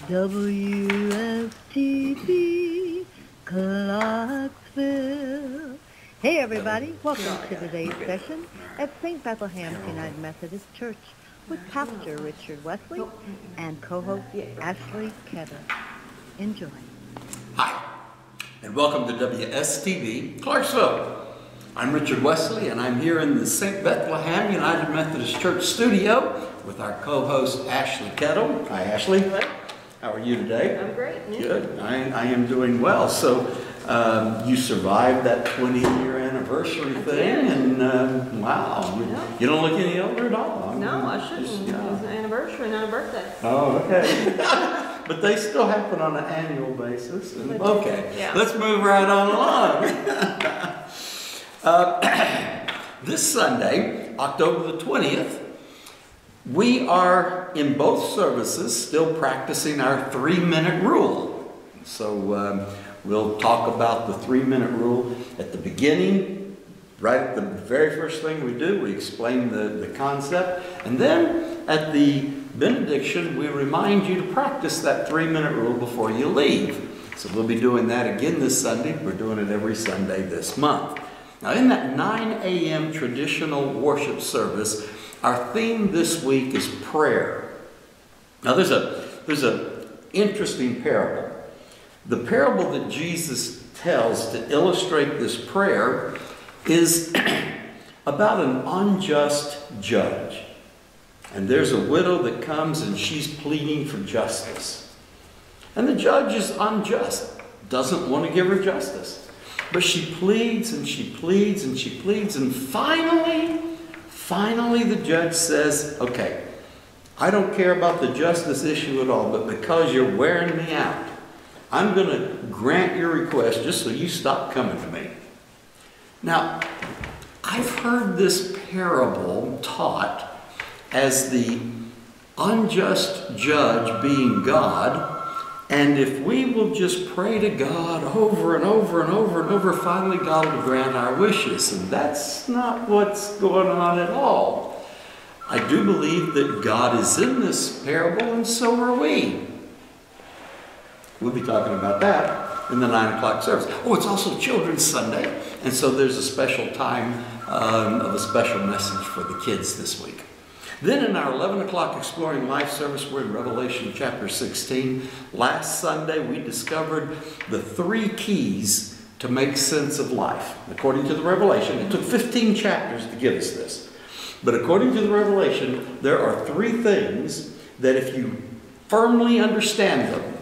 WSTB, Clarksville. Hey everybody, welcome to today's session at St. Bethlehem's United Methodist Church with Pastor Richard Wesley and co-host Ashley Kettle. Enjoy. Hi, and welcome to WSTB, Clarksville. I'm Richard Wesley, and I'm here in the St. Bethlehem United Methodist Church studio with our co-host Ashley Kettle. Hi, Ashley. Hello. How are you today? I'm great. Yeah. Good. I am doing well. So you survived that 20-year anniversary thing, and wow, you don't look any older at all. No, I shouldn't. It was an anniversary, not a birthday. Oh, okay. But they still happen on an annual basis. And, okay, yeah. Let's move right on along. This Sunday, October the 20th, we are in both services still practicing our 3-minute rule. So we'll talk about the 3-minute rule at the beginning. Right at the very first thing we do, we explain the concept. And then at the benediction, we remind you to practice that 3-minute rule before you leave. So we'll be doing that again this Sunday. We're doing it every Sunday this month. Now in that 9 a.m. traditional worship service, our theme this week is prayer. Now there's a interesting parable. The parable that Jesus tells to illustrate this prayer is about an unjust judge. And there's a widow that comes and she's pleading for justice. And the judge is unjust, doesn't want to give her justice. But she pleads and she pleads and she pleads, and finally the judge says, okay, I don't care about the justice issue at all, but because you're wearing me out, I'm going to grant your request just so you stop coming to me. Now, I've heard this parable taught as the unjust judge being God, and if we will just pray to God over and over and over and over, finally God will grant our wishes. And that's not what's going on at all. I do believe that God is in this parable, and so are we. We'll be talking about that in the 9 o'clock service. Oh, it's also Children's Sunday, and so there's a special time of a special message for the kids this week. Then in our 11 o'clock Exploring Life service, we're in Revelation chapter 16. Last Sunday, we discovered the 3 keys to make sense of life. According to the Revelation, it took 15 chapters to give us this. But according to the Revelation, there are 3 things that if you firmly understand them,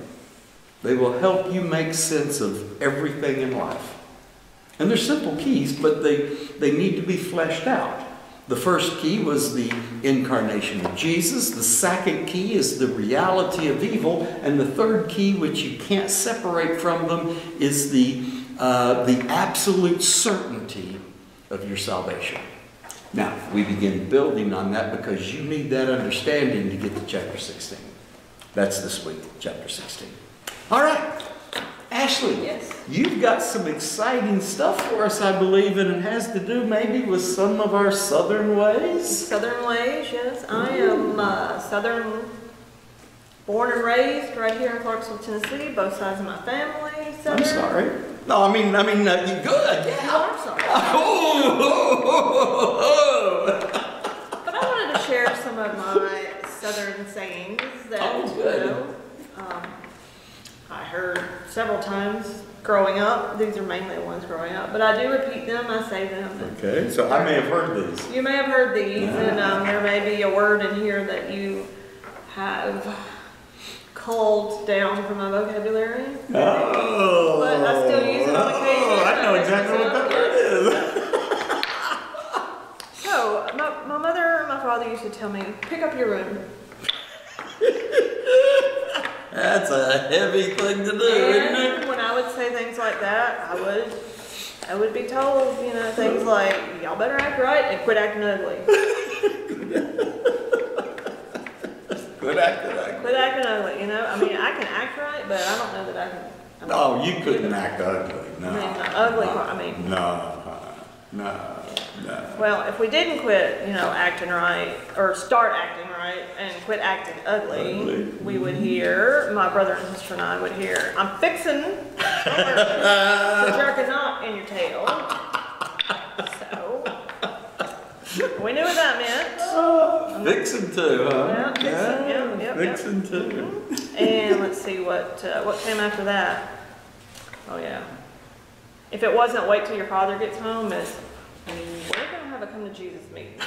they will help you make sense of everything in life. And they're simple keys, but they need to be fleshed out. The first key was the incarnation of Jesus. The second key is the reality of evil. And the third key, which you can't separate from them, is the absolute certainty of your salvation. Now, we begin building on that because you need that understanding to get to chapter 16. That's this week, chapter 16. All right. Ashley, yes. You've got some exciting stuff for us, I believe, and it has to do maybe with some of our southern ways. Southern ways, yes. I am southern, born and raised right here in Clarksville, Tennessee. Both sides of my family. Southern. I'm sorry. No, I mean, you good. Yeah. No, I'm sorry. But I wanted to share some of my southern sayings that, good. I heard several times growing up. These are mainly the ones growing up, but I do repeat them. I say them. Okay, so I may have heard these. You may have heard these, and there may be a word in here that you have culled down from my vocabulary. Oh, but I still use it on occasion. I know exactly what that word is. So, my mother and my father used to tell me, pick up your room. That's a heavy thing to do, isn't it? When I would say things like that, I would be told, things like, y'all better act right and quit acting ugly. Quit acting ugly. Quit acting ugly, I mean, I can act right, but I don't know that I can. Oh, you couldn't act ugly. No. I mean, ugly, No. yeah. Well, if we didn't quit, acting right, or start acting right, and quit acting ugly, we would hear, my brother and sister and I would hear, I'm fixing to jerk a knot in your tail. So, we knew what that meant. Fixing to, huh? Yeah, Fixing to. And let's see what came after that. Oh yeah. If it wasn't wait till your father gets home, it's we're gonna have a come to Jesus meeting.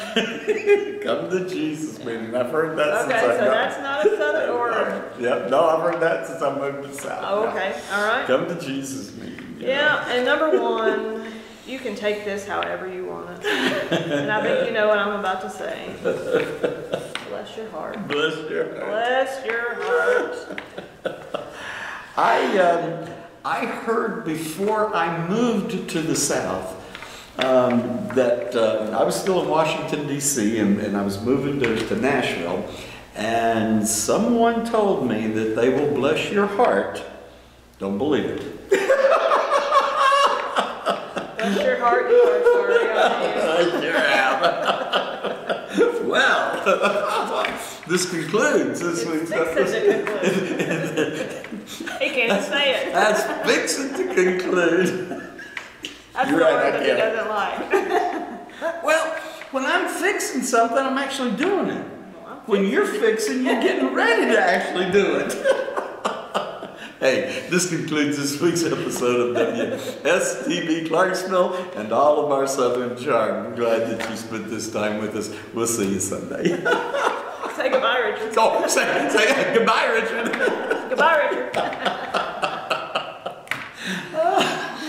Come to Jesus meeting. I've heard that since Okay, so that's not a southern or. Yep, no, I've heard that since I moved to South. Oh, okay, all right. Come to Jesus meeting. Yeah, and number one, you can take this however you want it. And I think you know what I'm about to say. Bless your heart. Bless your heart. Bless your heart. I heard before I moved to the South that I was still in Washington, D.C., and I was moving to Nashville, and someone told me that they will bless your heart. Don't believe it. Bless your heart, you are sorry. I sure am. Well, this concludes this week's episode. He can't say it. That's fixing to conclude. That's You're the right, word I that he can't. doesn't like. Well, when I'm fixing something, I'm actually doing it. When you're fixing, you're getting ready to actually do it. Hey, this concludes this week's episode of WSTB Clarksville and all of our Southern charm. I'm glad that you spent this time with us. We'll see you Sunday. Say goodbye, Richard. Oh, say goodbye, Richard. Goodbye, Richard.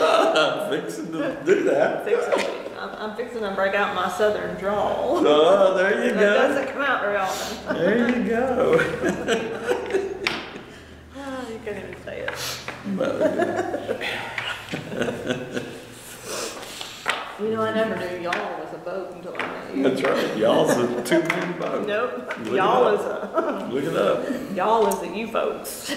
I'm fixing to do that. I'm fixing to break out my southern drawl. Oh, there you That go. doesn't come out very often. There you go. Oh, you can't even say it. I never knew y'all was a boat until I met you. That's right. Y'all's a two-man boat. Nope. Look it Y'all up. is a. Look it up. Y'all is the you folks.